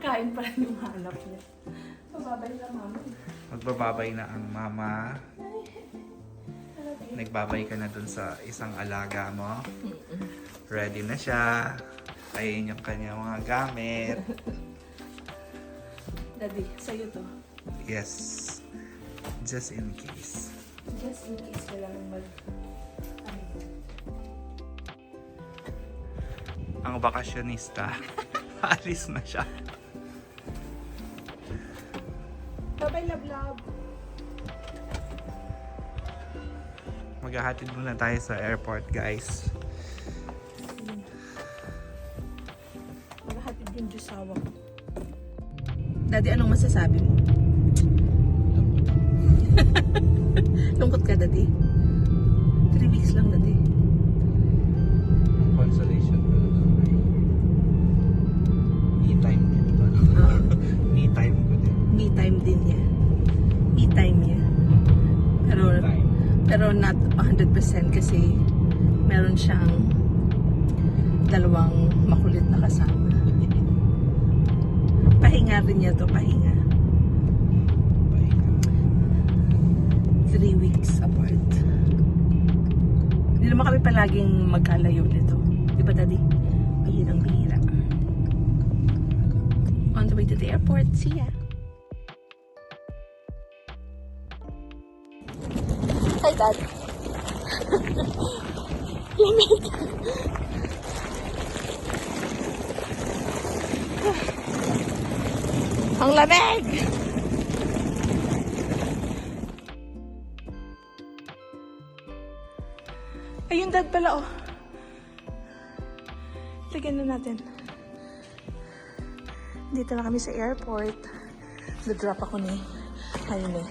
Kain pa rin yung hanap niya. Mababay na mama. Magbababay na ang mama. Nagbabay ka na dun sa isang alaga mo. Ready na siya. Ayun yung kanyang mga gamit. Daddy, sa'yo to. Yes. Just in case. Just in case kailangan mag... Ang bakasyonista. Alis na siya. Bye-bye, love. Maghahatid muna tayo sa airport, guys. Maghahatid yung jusawa ko. Daddy, anong masasabi mo? Lungkot ka, Daddy? 3 weeks lang, Daddy. Consolation ko lang ay me time niya, diba? Me time ko din. Me time din niya. Me time niya. Pero not 100% kasi meron siyang 2 makulit na kasama. Pahinga rin niya to, pahinga. 3 weeks apart. Hindi naman kami palaging magkalayo nito. Di ba, Daddy? Bihirang-bihira. On the way to the airport. See ya. Hi, Dad. Lamig. Ang lamig! Ayun, Dad pala, oh. Lagyan na natin. Dito na kami sa airport. Na-drop ako ni Jaime.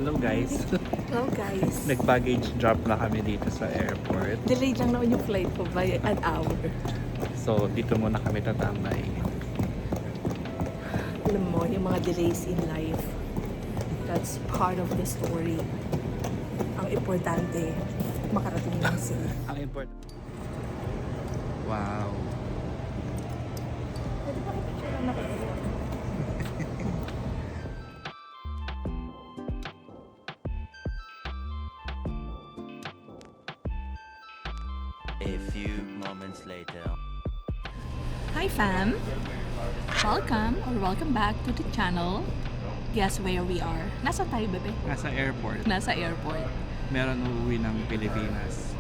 Hello, guys. Hello, guys. Nag-baggage drop na kami dito sa airport. Delayed lang naman yung flight ko by an hour. So, dito muna kami tatambay. Alam mo, yung mga delays in life, that's part of the story. Ang importante, makarating lang sila. Ang important. Wow. Pwede ba kipicture na kayo? A few moments later. Hi fam! Welcome back to the channel. Guess where we are? Nasa tayo, bebe? Nasa airport. Nasa airport. Meron uuwi ng Pilipinas.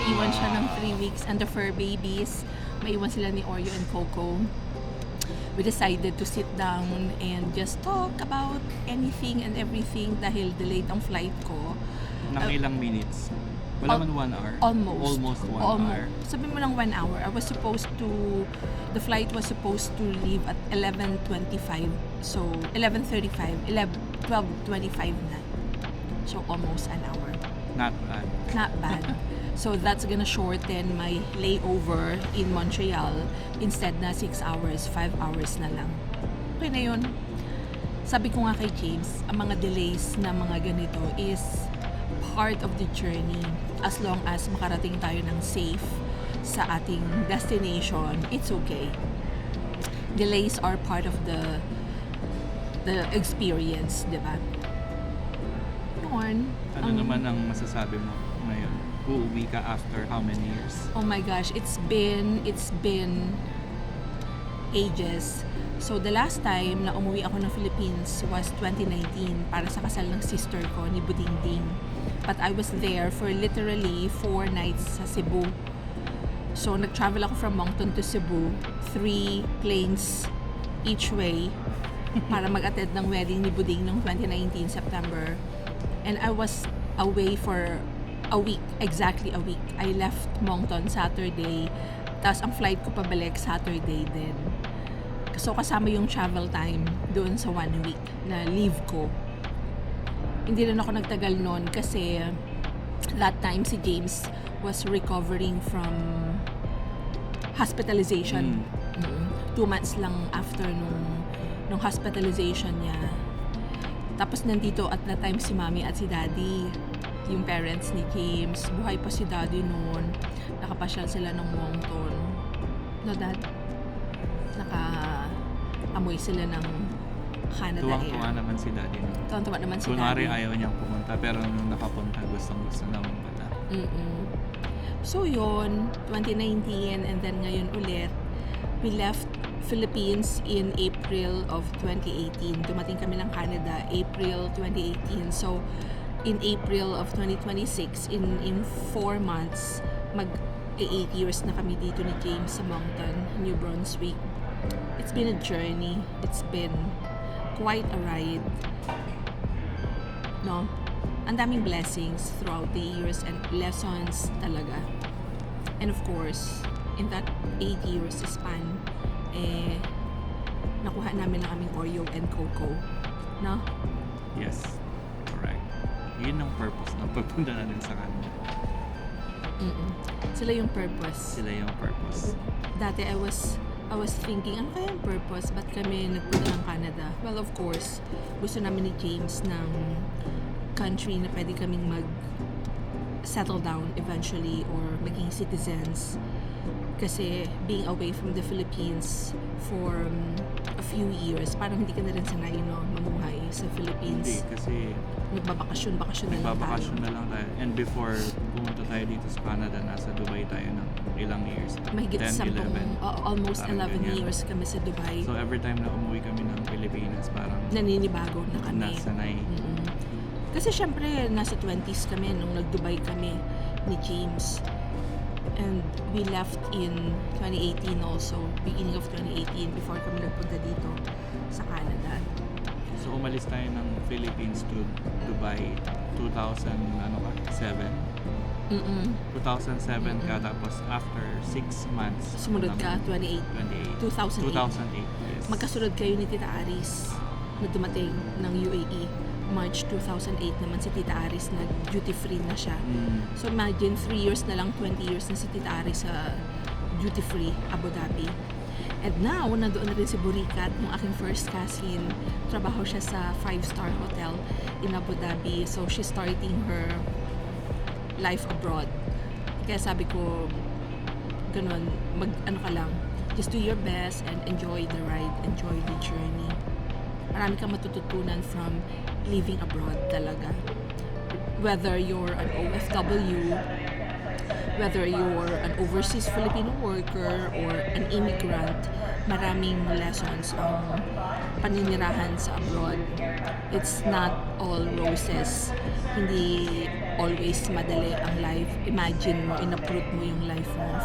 Iwan siya ng 3 weeks and the fur babies. Maiwan sila ni Oreo and Coco. We decided to sit down and just talk about anything and everything dahil delayed ang flight ko. Nang ilang minutes? Wala man 1 hour? Almost. Almost 1 hour. Sabi mo lang 1 hour. The flight was supposed to leave at 11:25. So, 11:35. 12:25 na. So, almost an hour. Not bad. Not bad. So, that's gonna shorten my layover in Montreal. Instead na 6 hours, 5 hours na lang. Okay na yun. Sabi ko nga kay James, ang mga delays na mga ganito is part of the journey. As long as makarating tayo ng safe sa ating destination, it's okay. Delays are part of the experience, di ba? Yun. Ano naman ang masasabi mo ngayon? Uuwi ka after how many years? Oh my gosh, it's been ages. So the last time na umuwi ako ng Philippines was 2019 para sa kasal ng sister ko ni Budingding. But I was there for literally 4 nights sa Cebu. So nag-travel ako from Moncton to Cebu, 3 planes each way para mag-attend ng wedding ni Buding noong 2019 September. And I was away for a week, exactly a week. I left Moncton Saturday, tapos ang flight ko pabalik Saturday din. So kasama yung travel time doon sa 1 week na leave ko. Hindi rin ako nagtagal noon kasi that time si James was recovering from hospitalization. 2 months lang after nung hospitalization niya. Tapos nandito at that time si Mommy at si Daddy, yung parents ni James. Buhay pa si Daddy noon. Nakapasyal sila ng Moncton. No, Dad? Naka-amoy sila ng Canada Tuwang-tuwa Air. naman si Daddy. No? Tuwang-tuwa naman si Kunwari Daddy. ayaw niyang pumunta, pero nung nakapunta, gustong-gusto na pumunta. So yun, 2019 and then ngayon ulit, we left Philippines in April of 2018. Dumating kami ng Canada, April 2018. So, in April of 2026, in 4 months, 8 years na kami dito ni James sa Moncton, New Brunswick. It's been a journey. It's been quite a ride. No? Ang daming blessings throughout the years and lessons talaga. And of course, in that 8 years span, nakuha namin ang aming Oreo and Coco. No? Yes, correct. Yun ang purpose ng pagpunta natin sa kanila. Sila yung purpose. Sila yung purpose. Dati I was thinking, ano kaya yung purpose? Ba't kami nagpunta ng Canada? Well, of course, gusto namin ni James ng country na pwede kaming settle down eventually or maging citizens. Kasi being away from the Philippines for a few years, parang hindi ka na rin sanay, no, mamuhay sa Hindi, Philippines. kasi Nagbabakasyon na lang tayo. nagbabakasyon na lang tayo. And before pumunta tayo dito sa Canada, nasa Dubai tayo ng ilang years. Mahigit 10, 11. almost Parang 11 ganyan. years kami sa Dubai. So every time na umuwi kami ng Pilipinas, parang Naninibago na kami. nasanay. Kasi syempre, nasa 20s kami nung nag-Dubai kami ni James. And we left in 2018 also, beginning of 2018, before kami nagpunta dito sa Canada. So umalis tayo ng Philippines to Dubai 2007. 2007 ka, tapos after 6 months Sumunod ka, 2008. 2008. 2008. Yes. Magkasunod kayo ni Tita Aris na dumating ng UAE. March 2008 naman si Tita Aris na duty free na siya. So imagine 3 years na lang, 20 years na si Tita Aris sa duty free Abu Dhabi. And now, nandoon na rin si Burikat, yung aking first cousin. Trabaho siya sa 5-star hotel in Abu Dhabi. So she's starting her life abroad. Kaya sabi ko, ganun, ano ka lang, just do your best and enjoy the ride, enjoy the journey. Marami kang matututunan from living abroad talaga. Whether you're an OFW, whether you're an overseas Filipino worker or an immigrant, maraming lessons ang paninirahan sa abroad. It's not all roses. Hindi always madali ang life. Imagine mo, in-uproot mo yung life mo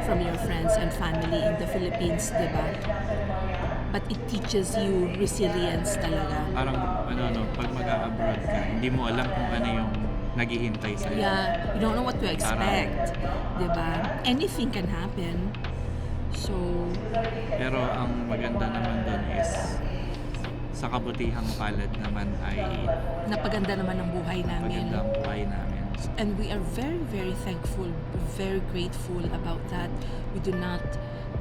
from your friends and family in the Philippines, di ba? But it teaches you resilience talaga. Parang pag mag-abroad ka, hindi mo alam kung ano yung naghihintay sa'yo. Yeah, you don't know what to expect. Diba? Anything can happen. So, Pero ang maganda naman doon is sa kabutihang palad naman ay napaganda naman ang buhay namin. maganda ang buhay namin. And we are very, very thankful, very grateful about that. We do not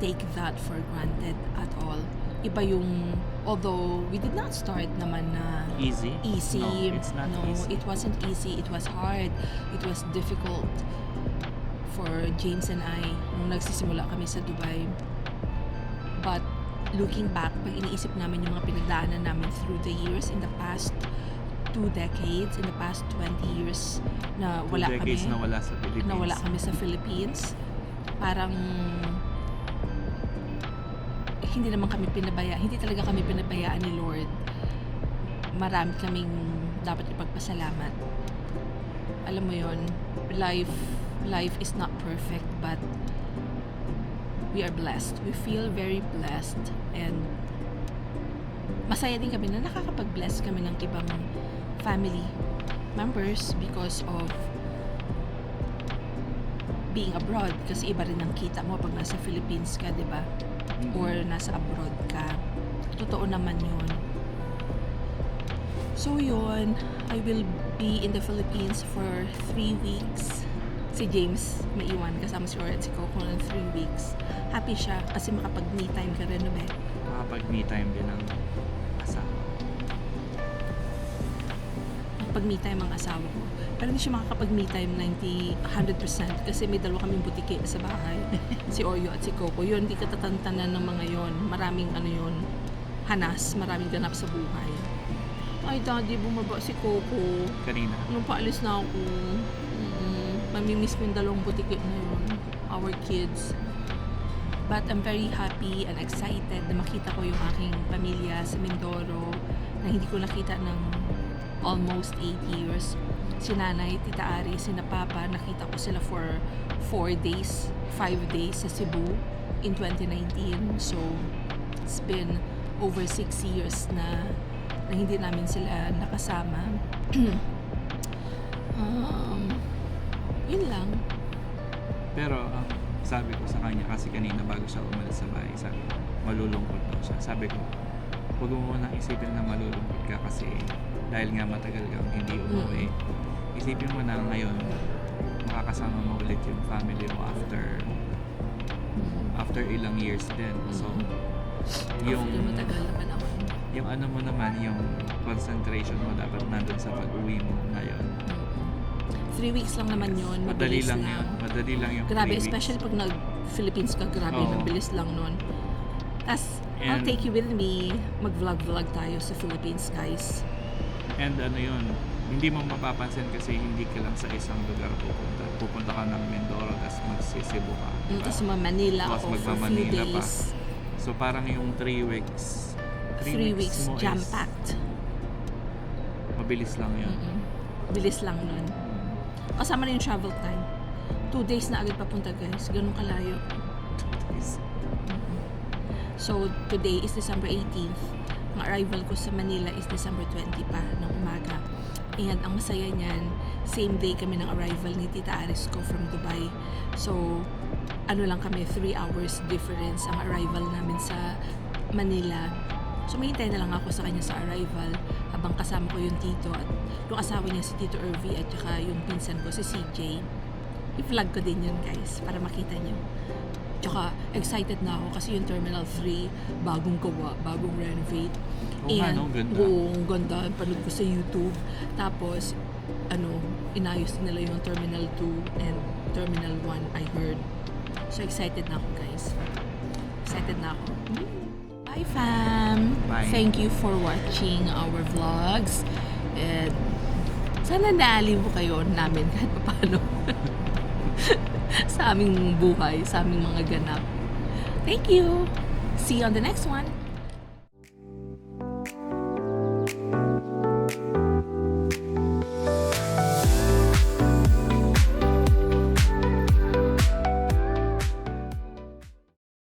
take that for granted at all. Iba yung, although we did not start naman na Easy? easy. No, it's not easy. It wasn't easy. It was hard. It was difficult for James and I nung nagsisimula kami sa Dubai. But looking back, pag iniisip namin yung mga pinagdaanan namin through the years, in the past 2 decades, in the past 20 years na 2 wala decades kami, na wala sa Philippines. nawala kami sa Philippines, parang hindi naman kami hindi talaga kami pinabayaan ni Lord. Marami kaming dapat ipagpasalamat. Alam mo yon, life is not perfect, but we are blessed. We feel very blessed, and masaya din kami na nakakapag-bless kami ng ibang family members because of being abroad. Kasi iba rin ang kita mo pag nasa Philippines ka, di ba? Or nasa abroad ka. Totoo naman yun. So yun, I will be in the Philippines for 3 weeks. Si James maiwan kasama si Laura at si Coco ng 3 weeks. Happy siya kasi makapag-me time ka rin, no, be? Makapag-me time din ang asawa. Makapag-me time ang asawa ko. Pero hindi siya makakapag-me time 100% kasi may dalawa kaming butiki sa bahay. Si Oreo at si Coco. Yun, hindi katatantanan ng mga yon. Maraming hanas, maraming ganap sa buhay. Ay, Daddy, bumaba si Coco. Kanina. Nung paalis na ako, mamimiss ko yung dalawang butiki na yun. Our kids. But I'm very happy and excited na makita ko yung aking pamilya sa Mindoro na hindi ko nakita ng almost 8 years. Si Nanay, Tita Ari, sina Papa, nakita ko sila for 5 days sa Cebu in 2019. So, it's been over 6 years na hindi namin sila nakasama. Yun lang. Pero ang sabi ko sa kanya, kasi kanina bago siya umalis sa bahay, sabi ko, malulungkot daw siya. Sabi ko, huwag mo munang isipin na malulungkot ka kasi dahil nga matagal kang hindi umuwi. Isipin mo na ngayon, makakasama mo ulit yung family mo after ilang years din. So, yung Matagal naman ako. yung ano mo naman, yung concentration mo dapat nandun sa pag-uwi mo ngayon. 3 weeks lang naman yun. Madali Mabilis lang yun. Madali lang yung Grabe, 3 weeks. especially pag nag-Philippines ka, grabe, Oo. mabilis lang nun. Tas, I'll And- take you with me. Mag-vlog-vlog tayo sa Philippines, guys. And ano yun, hindi mo mapapansin kasi hindi ka lang sa isang lugar pupunta. Pupunta ka ng Mindoro, tapos magsisibo ka. Diba? Tapos Manila Tapos ako for a few magma-Manila pa. days. So parang yung 3 weeks, 3 weeks, mo is jam-packed. mabilis lang yun. Bilis lang nun. Kasama na yung travel time. 2 days na agad papunta, guys. Ganun kalayo. So, today is December 18th. Ang arrival ko sa Manila is December 20 pa ng umaga. And ang masaya niyan, same day kami ng arrival ni Tita Aris ko from Dubai. So, ano lang kami, 3 hours difference ang arrival namin sa Manila. So, mahintay na lang ako sa kanya sa arrival habang kasama ko yung tito at yung asawa niya si Tito Irvi at saka yung pinsan ko si CJ. I-vlog ko din yun, guys, para makita niyo. Tsaka, excited na ako kasi yung Terminal 3, bagong gawa, bagong renovate. Oo nga, no? Ganda. Oo, ang ganda. Panood ko sa YouTube. Tapos, inayos nila yung Terminal 2 and Terminal 1, I heard. So, excited na ako, guys. Excited na ako. Bye, fam! Bye. Thank you for watching our vlogs. And sana naaliw kayo namin kahit paano sa aming buhay, sa aming mga ganap. Thank you! See you on the next one!